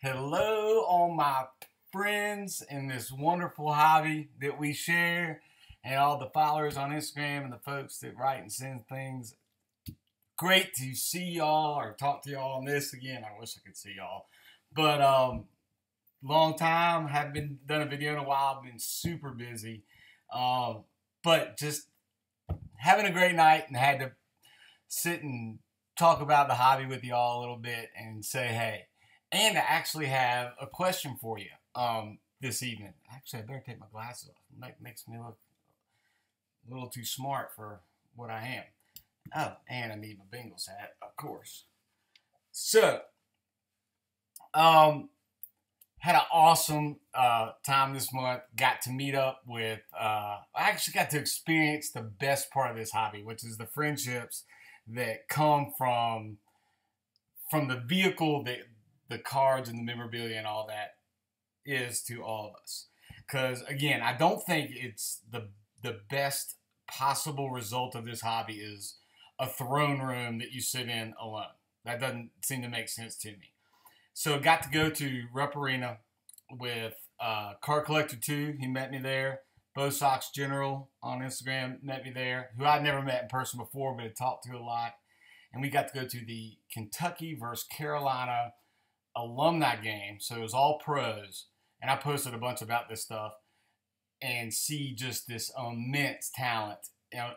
Hello, all my friends in this wonderful hobby that we share, and all the followers on Instagram and the folks that write and send things. Great to see y'all or talk to y'all on this again. I wish I could see y'all, but long time. Haven't been done a video in a while. I've been super busy, but just having a great night and had to sit and talk about the hobby with y'all a little bit and say hey. And I actually have a question for you this evening. Actually, I better take my glasses off. It makes me look a little too smart for what I am. Oh, and I need my Bengals hat, of course. So, had an awesome time this month. Got to meet up with, I actually got to experience the best part of this hobby, which is the friendships that come from the vehicle that the cards and the memorabilia and all that is to all of us. Because again, I don't think it's the best possible result of this hobby is a throne room that you sit in alone. That doesn't seem to make sense to me. So got to go to Rep Arena with Card Collector 2. He met me there. Bo Sox General on Instagram met me there, who I'd never met in person before, but had talked to a lot. And we got to go to the Kentucky versus Carolina alumni game, so it was all pros, and I posted a bunch about this stuff, and see just this immense talent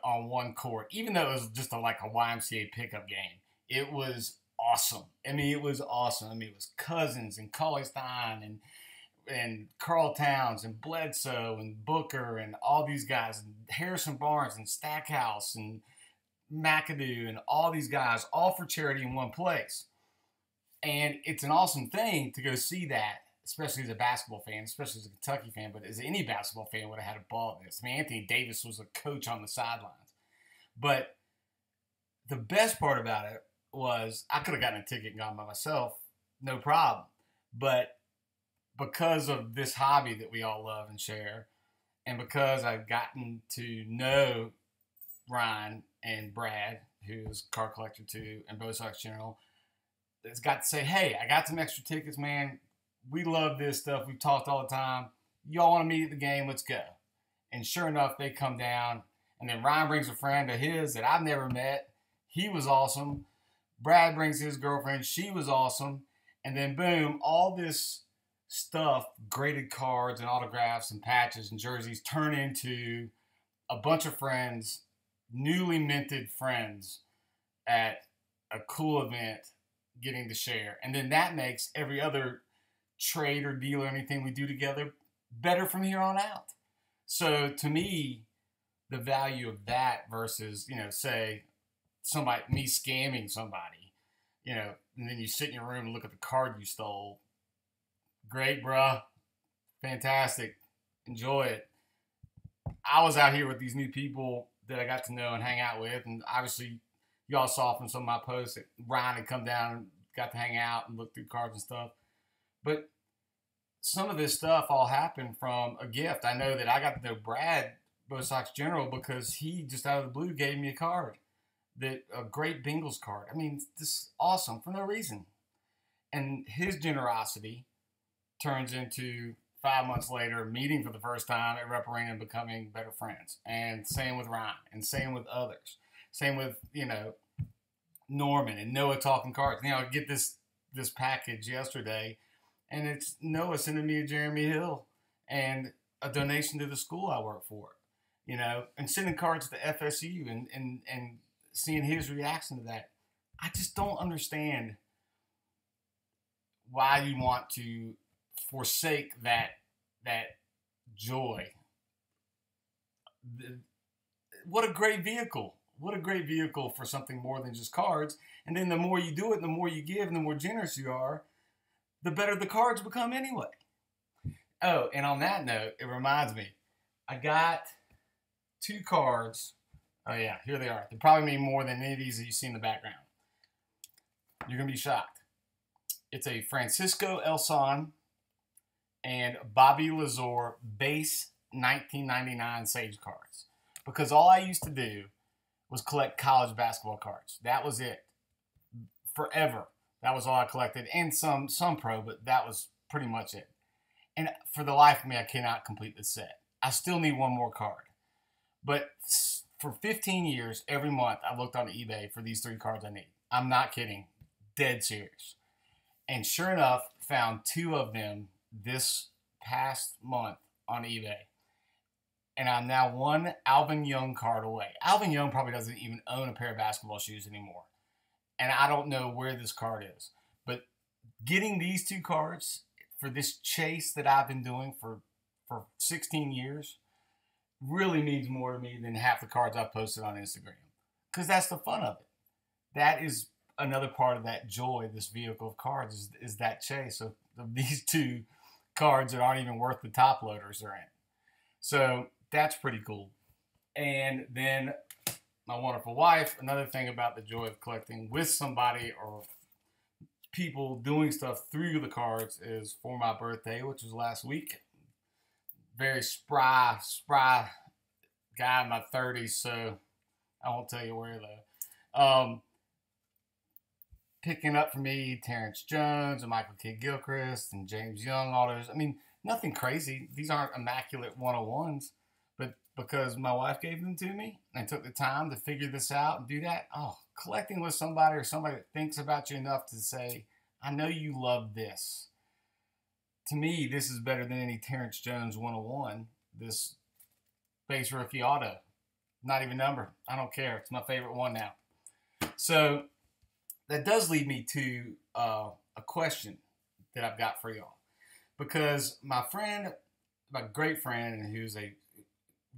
on one court, even though it was just like a YMCA pickup game. It was awesome. I mean, it was awesome. I mean, it was Cousins and Cauley Stein and Carl Towns and Bledsoe and Booker and all these guys, and Harrison Barnes and Stackhouse and McAdoo and all these guys, all for charity in one place. And it's an awesome thing to go see that, especially as a basketball fan, especially as a Kentucky fan, but as any basketball fan would have had a ball at this. I mean, Anthony Davis was a coach on the sidelines. But the best part about it was I could have gotten a ticket and gone by myself, no problem. But because of this hobby that we all love and share, and because I've gotten to know Ryan and Brad, who's Card Collector 2, and Bo Sox General, it's got to say, hey, I got some extra tickets, man. We love this stuff. We've talked all the time. Y'all want to meet at the game? Let's go. And sure enough, they come down. And then Ryan brings a friend of his that I've never met. He was awesome. Brad brings his girlfriend. She was awesome. And then boom, all this stuff, graded cards and autographs and patches and jerseys turn into a bunch of friends, newly minted friends at a cool event, getting to share. And then that makes every other trade or deal or anything we do together better from here on out. So to me, the value of that versus, say me scamming somebody, and then you sit in your room and look at the card you stole. Great, bruh. Fantastic. Enjoy it. I was out here with these new people that I got to know and hang out with, and obviously y'all saw from some of my posts that Ryan had come down and got to hang out and look through cards and stuff. But some of this stuff all happened from a gift. I know that I got to know Brad, Bo Sox General, because he just out of the blue gave me a card, a great Bengals card. I mean, this is awesome for no reason. And his generosity turns into 5 months later meeting for the first time at Rep Arena and becoming better friends. And same with Ryan, and same with others. Same with, Norman and Noah talking cards. I get this package yesterday, and it's Noah sending me a Jeremy Hill and a donation to the school I work for, and sending cards to FSU and seeing his reaction to that. I just don't understand why you want to forsake that joy. What a great vehicle. What a great vehicle for something more than just cards. And then the more you do it, the more you give, and the more generous you are, the better the cards become anyway. Oh, and on that note, it reminds me, I got 2 cards. Oh yeah, here they are. They probably mean more than any of these that you see in the background. You're going to be shocked. It's a Francisco Elson and Bobby Lazar base 1999 Sage cards. Because all I used to do was collect college basketball cards. That was it. Forever. That was all I collected, and some pro, but that was pretty much it. And for the life of me, I cannot complete the set. I still need one more card. But for 15 years, every month, I looked on eBay for these 3 cards I need. I'm not kidding. Dead serious. And sure enough, found 2 of them this past month on eBay. And I'm now 1 Alvin Young card away. Alvin Young probably doesn't even own a pair of basketball shoes anymore. And I don't know where this card is. But getting these 2 cards for this chase that I've been doing for 16 years really means more to me than half the cards I've posted on Instagram. Because that's the fun of it. That is another part of that joy, this vehicle of cards, is that chase of these 2 cards that aren't even worth the top loaders they're in. So that's pretty cool. And then my wonderful wife, another thing about the joy of collecting with somebody or people doing stuff through the cards is for my birthday, which was last week. Very spry guy in my 30s, so I won't tell you where though. Picking up for me Terrence Jones and Michael Kidd-Gilchrist and James Young, all those. I mean, nothing crazy. These aren't immaculate 101s, but because my wife gave them to me and took the time to figure this out and do that, collecting with somebody or somebody that thinks about you enough to say, I know you love this. To me, this is better than any Terrence Jones 101. This base rookie auto. Not even numbered. I don't care. It's my favorite one now. So that does lead me to a question that I've got for y'all. Because my great friend, who's a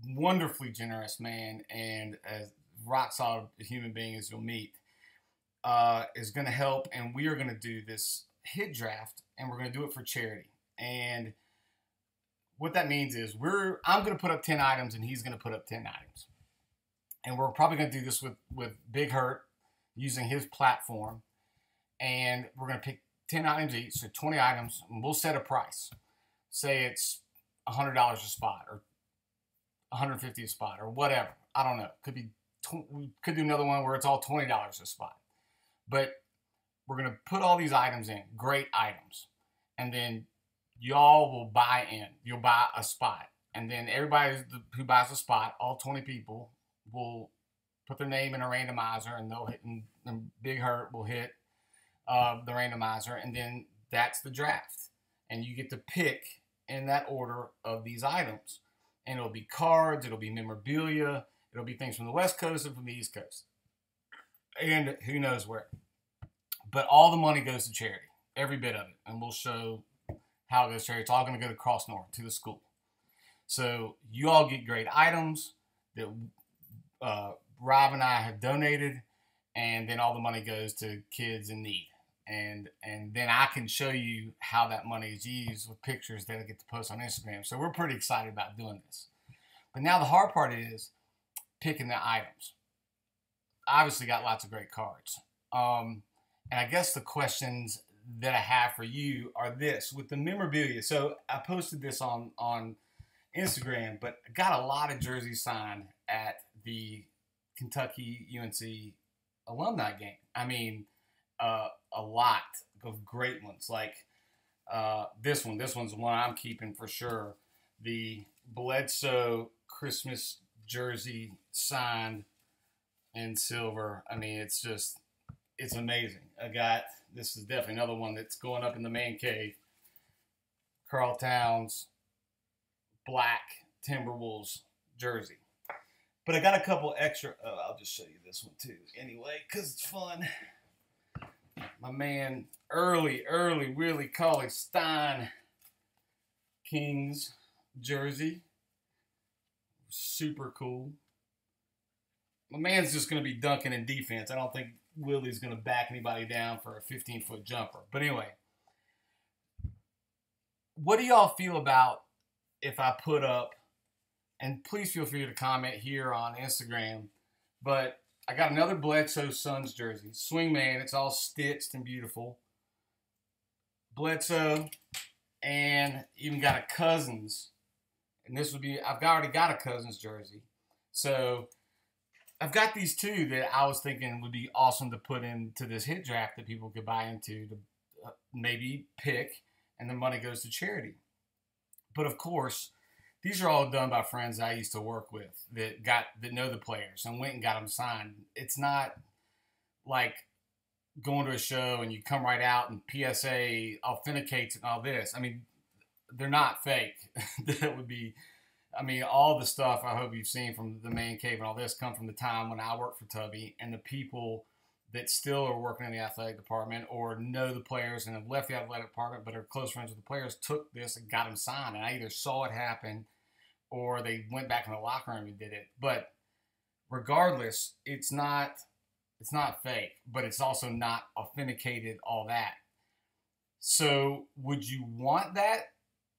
wonderfully generous man and as rock solid a human being as you'll meet, is going to help. And we are going to do this hit draft, and we're going to do it for charity. And what that means is I'm going to put up 10 items, and he's going to put up 10 items. And we're probably going to do this with Big Hurt using his platform. And we're going to pick 10 items each, so 20 items, and we'll set a price. Say it's $100 a spot or $150 a spot or whatever. I don't know. We could do another one where it's all $20 a spot. But we're going to put all these items in, great items. And then y'all will buy in. You'll buy a spot. And then everybody who buys a spot, all 20 people, will put their name in a randomizer, and they'll hit, and Big Hurt will hit the randomizer, and then that's the draft. And you get to pick in that order of these items. And it'll be cards, it'll be memorabilia, it'll be things from the West Coast and from the East Coast. And who knows where. But all the money goes to charity, every bit of it. And we'll show how it goes to charity. It's all going to go to Cross North, to the school. So you all get great items that Rob and I have donated, and then all the money goes to kids in need. And then I can show you how that money is used with pictures that I get to post on Instagram. So we're pretty excited about doing this. But now the hard part is picking the items. Obviously got lots of great cards. And I guess the questions that I have for you are this. With the memorabilia, so I posted this on Instagram, but I got a lot of jerseys signed at the Kentucky UNC Alumni game. I mean, a lot of great ones. Like this one. This one's one I'm keeping for sure. The Bledsoe Christmas jersey signed in silver. I mean, it's amazing. This is definitely another one that's going up in the man cave. Karl Towns black Timberwolves jersey. But I got a couple extra. I'll just show you this one too anyway, because it's fun. My man, early Willie Cauley-Stein Kings jersey. Super cool. My man's just going to be dunking in defense. I don't think Willie's going to back anybody down for a 15-foot jumper. But anyway, what do y'all feel about if I put up, and please feel free to comment here on Instagram, but I got another Bledsoe Suns jersey. Swingman, it's all stitched and beautiful. Bledsoe, and even got a Cousins. And this would be, I've already got a Cousins jersey. So I've got these two that I was thinking would be awesome to put into this hit draft that people could buy into to maybe pick, and the money goes to charity. But of course, these are all done by friends I used to work with that know the players and went and got them signed. It's not like going to a show and you come right out and PSA authenticates and all this. I mean, they're not fake. That would be, I mean, all the stuff I hope you've seen from the man cave and all this come from the time when I worked for Tubby, and the people that still are working in the athletic department or know the players and have left the athletic department but are close friends with the players took this and got them signed. And I either saw it happen or they went back in the locker room and did it. But regardless, it's not fake, but it's also not authenticated, all that. So would you want that?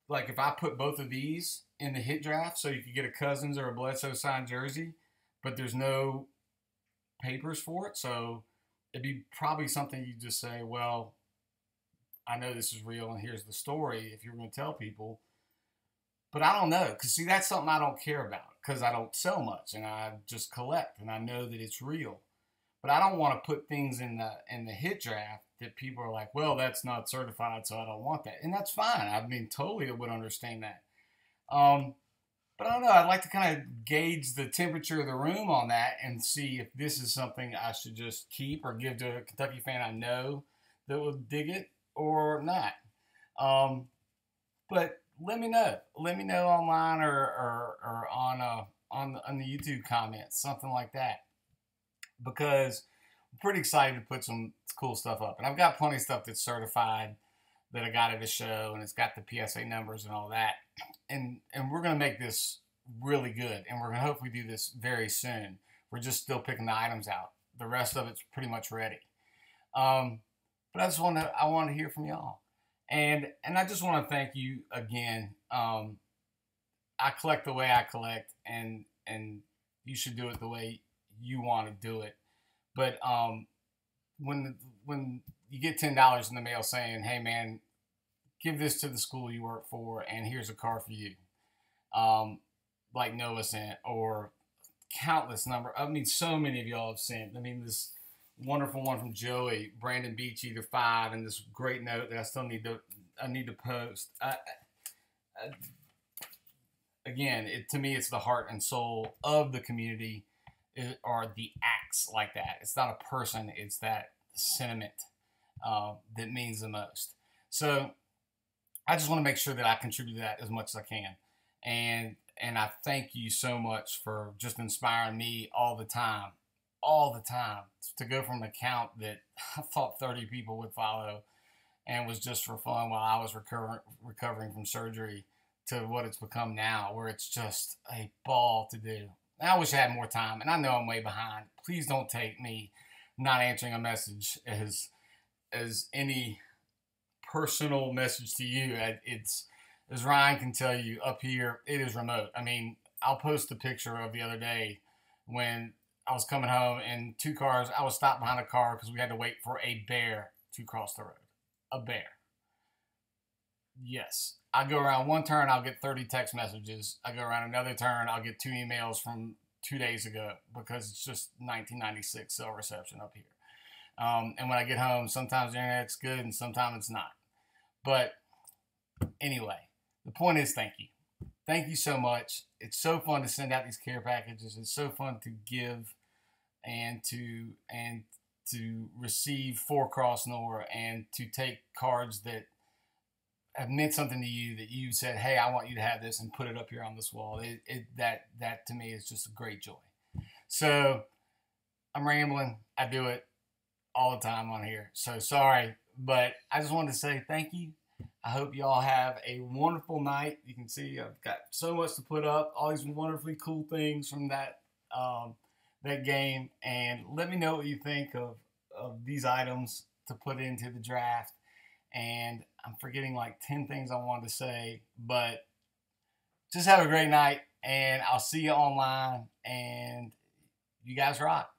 Like if I put both of these in the hit draft so you could get a Cousins or a Bledsoe signed jersey, but there's no papers for it, so it'd be probably something you just say, well, I know this is real and here's the story if you're going to tell people. But I don't know, because see, that's something I don't care about because I don't sell much and I just collect and I know that it's real. But I don't want to put things in the hit draft that people are like, well, that's not certified, so I don't want that. And that's fine. I mean, totally would understand that. But I don't know. I'd like to kind of gauge the temperature of the room on that and see if this is something I should just keep or give to a Kentucky fan I know that will dig it or not. But let me know. Let me know online or on the YouTube comments, something like that. Because I'm pretty excited to put some cool stuff up. And I've got plenty of stuff that's certified that I got at the show, and it's got the PSA numbers and all that. And we're going to make this really good, and we're going to hopefully do this very soon. We're just still picking the items out. The rest of it's pretty much ready. But I want to hear from y'all. And I just want to thank you again. I collect the way I collect, and you should do it the way you want to do it. But when you get $10 in the mail saying, hey man, give this to the school you work for and here's a car for you, like Noah sent, or countless number, I mean, so many of y'all have sent. I mean, this wonderful one from Joey, Brandon Beachy to 5, and this great note that I still need to post. Again, to me, it's the heart and soul of the community, are the acts like that. It's not a person, it's that sentiment that means the most. So I just want to make sure that I contribute to that as much as I can. And I thank you so much for just inspiring me all the time, to go from an account that I thought 30 people would follow and was just for fun while I was recovering from surgery to what it's become now, where it's just a ball to do. And I wish I had more time, and I know I'm way behind. Please don't take me not answering a message as any personal message to you. It's, as Ryan can tell you, up here, it is remote. I mean, I'll post a picture of the other day when I was coming home and I was stopped behind a car because we had to wait for a bear to cross the road. A bear. Yes. I go around one turn, I'll get 30 text messages. I go around another turn, I'll get 2 emails from 2 days ago because it's just 1996 cell reception up here. And when I get home, sometimes the internet's good and sometimes it's not. But anyway, the point is thank you. Thank you so much. It's so fun to send out these care packages. It's so fun to give and to receive for Crossnor and to take cards that have meant something to you, that you said, hey, I want you to have this, and put it up here on this wall. That to me is just a great joy. So I'm rambling. I do it all the time on here. So sorry, but I just wanted to say thank you. I hope y'all have a wonderful night. You can see I've got so much to put up, all these wonderfully cool things from that game. And let me know what you think of these items to put into the draft. And I'm forgetting like 10 things I wanted to say, but just have a great night, and I'll see you online, and you guys rock.